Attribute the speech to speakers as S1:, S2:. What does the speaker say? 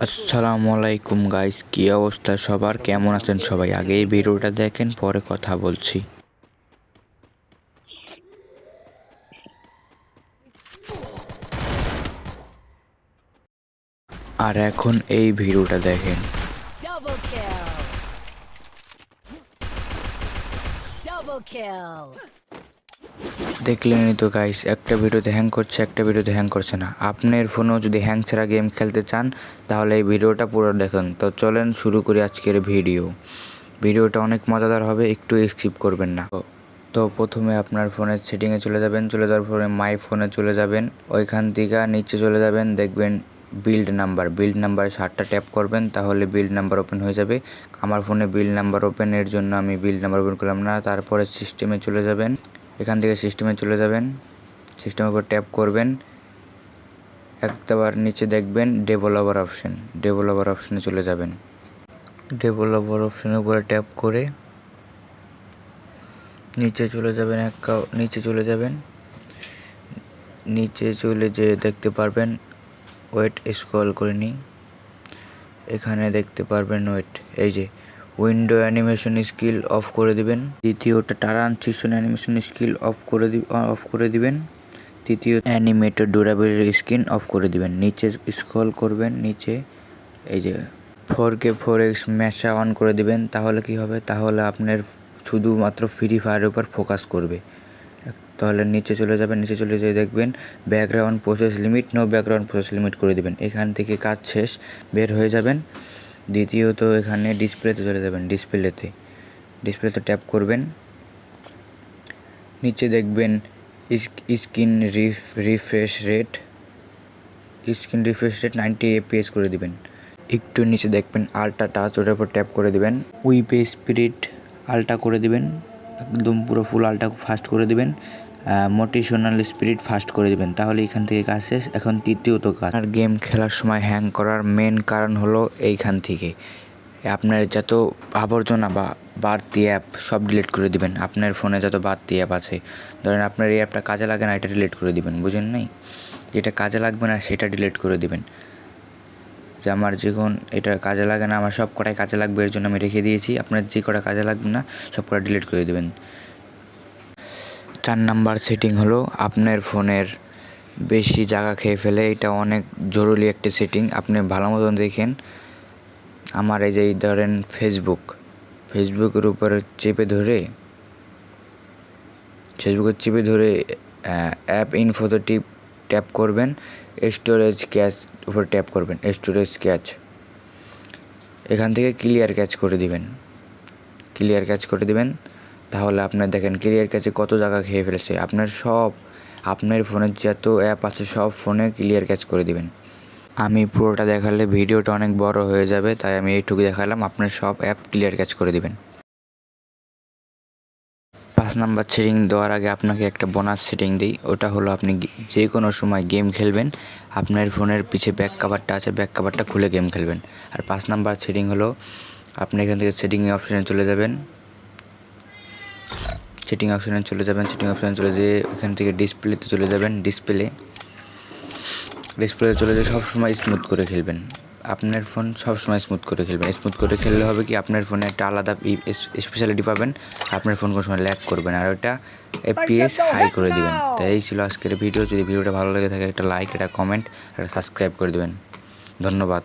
S1: আসসালামু আলাইকুম গাইস, কি অবস্থা সবার? কেমন আছেন সবাই? আগে এই ভিডিওটা দেখেন, পরে কথা বলছি। আর এখন এই ভিডিওটা দেখেন।
S2: Double kill. Double kill.
S1: দেখলেনই তো গাইস, একটা ভিডিওতে হ্যাং করছে, একটা ভিডিওতে হ্যাং করছে না। আপনার ফোনেও যদি হ্যাং ছাড়া গেম খেলতে চান তাহলে এই ভিডিওটা পুরো দেখুন। তো চলেন শুরু করি আজকের ভিডিওটা অনেক মজাদার হবে, একটু স্কিপ করবেন না। তো প্রথমে আপনার ফোনের সেটিংয়ে চলে যাবেন, চলে যাওয়ার পরে মাই ফোনে চলে যাবেন, ওইখান থেকে নিচে চলে যাবেন, দেখবেন বিল্ড নাম্বার 7টা ট্যাপ করবেন, তাহলে বিল্ড নাম্বার ওপেন হয়ে যাবে। আমার ফোনে বিল্ড নাম্বার ওপেনের জন্য আমি বিল্ড নাম্বার ওপেন করলাম না। তারপরে সিস্টেমে চলে যাবেন, এখান থেকে সিস্টেমে চলে যাবেন, সিস্টেমের উপর ট্যাপ করবেন, একবার নিচে দেখবেন ডেভেলপার অপশনে চলে যাবেন। ডেভেলপার অপশনের উপরে ট্যাপ করে নিচে চলে যাবেন, নিচে চলে যে দেখতে পারবেন ওয়েট, স্ক্রল করে নিই, এখানে দেখতে পারবেন ওয়েট, এই যে উইন্ডো অ্যানিমেশন স্কিল অফ করে দিবেন। দ্বিতীয়টা ট্রানজিশন অ্যানিমেশন স্কিল অফ করে দিবেন। তৃতীয় অ্যানিমেটেড ডিউরেবিলিটি স্কিন অফ করে দিবেন। নিচে স্ক্রল করবেন, নিচে এই যে 4K ম্যাশা অন করে দিবেন। তাহলে কি হবে? তাহলে আপনার শুধুমাত্র ফ্রি ফায়ারের উপর ফোকাস করবে। তাহলে নিচে চলে যাবেন, নিচে চলে যেয়ে দেখবেন background process limit, no background process limit করে দিবেন। এখান থেকে কাজ শেষ, বের হয়ে যাবেন। দ্বিতীয়ত এখানে ডিসপ্লেতে চলে যাবেন, ডিসপ্লেতে ট্যাপ করবেন, নিচে দেখবেন স্ক্রিন রিফ্রেশ রেট 90 FPS করে দিবেন। একটু নিচে দেখবেন আল্ট্রা টাচ, ওটার উপর ট্যাপ করে দিবেন। উইপে স্পিরিট আল্ট্রা করে দিবেন, একদম পুরো ফুল আল্ট্রা ফাস্ট করে দিবেন। মোটিভেশনাল স্পিরিট ফাস্ট করে দিবেন। তাহলে এখান থেকে কাজ শেষ। এখন তৃতীয়ত কাজ, আর গেম খেলার সময় হ্যাং করার মেন কারণ হলো এইখান থেকে আপনার যত আবর্জনা বা বাড়তি অ্যাপ সব ডিলিট করে দিবেন। আপনার ফোনে যত বাড়তি অ্যাপ আছে, ধরেন আপনার এই অ্যাপটা কাজে লাগে না, এটা ডিলিট করে দিবেন, বুঝেন নাই? যেটা কাজে লাগবে না সেটা ডিলিট করে দিবেন। যে আমার যখন এটা কাজে লাগে না, আমার সব কটাই কাজে লাগবে, এর জন্য আমি রেখে দিয়েছি। আপনার যে কটা কাজে লাগবে না সব কটা ডিলিট করে দেবেন। 4 নাম্বার সেটিং হলো আপনার ফোনের বেশি জায়গা খেয়ে ফেলে, এটা অনেক জরুরি একটা সেটিং, আপনি ভালো মতন দেখেন। আমার এই যে ধরেন ফেসবুকের উপরে চেপে ধরে অ্যাপ ইনফোতে ট্যাপ করবেন, স্টোরেজ ক্যাচ উপর ট্যাপ করবেন, এখান থেকে ক্লিয়ার ক্যাচ করে দিবেন। তাহলে আপনার দেখেন ক্লিয়ার ক্যাচে কত জায়গা খেয়ে ফেলেছে। আপনার ফোনের যত অ্যাপ আছে সব ফোনে ক্লিয়ার ক্যাচ করে দিবেন। আমি পুরোটা দেখালে ভিডিওটা অনেক বড় হয়ে যাবে, তাই আমি এইটুকু দেখালাম। আপনার সব অ্যাপ ক্লিয়ার ক্যাচ করে দিবেন। 5 নাম্বার সেটিং দেওয়ার আগে আপনাকে একটা বোনাস সেটিং দিই, ওটা হলো আপনি যে কোনো সময় গেম খেলবেন, আপনার ফোনের পিছে ব্যাক কভারটা আছে, ব্যাক কভারটা খুলে গেম খেলবেন। আর 5 নাম্বার সেটিং হলো আপনি এখান থেকে সেটিং অপশানে চলে যাবেন, সেটিং অপশানে চলে যেয়ে এখান থেকে ডিসপ্লেতে চলে যাবেন। ডিসপ্লেতে চলে যেয়ে সবসময় স্মুথ করে খেলবেন। আপনার ফোন সবসময় স্মুথ করে খেলবেন। স্মুথ করে খেললে হবে কি, আপনার ফোনে একটা আলাদা স্পেশালিটি পাবেন, আপনার ফোন কোনো সময় ল্যাগ করবে না, আর ওটা FPS হাই করে দিবেন। তাই এই ছিল আজকের ভিডিও। যদি ভিডিওটা ভালো লেগে থাকে একটা লাইক, একটা কমেন্ট, একটা সাবস্ক্রাইব করে দেবেন। ধন্যবাদ।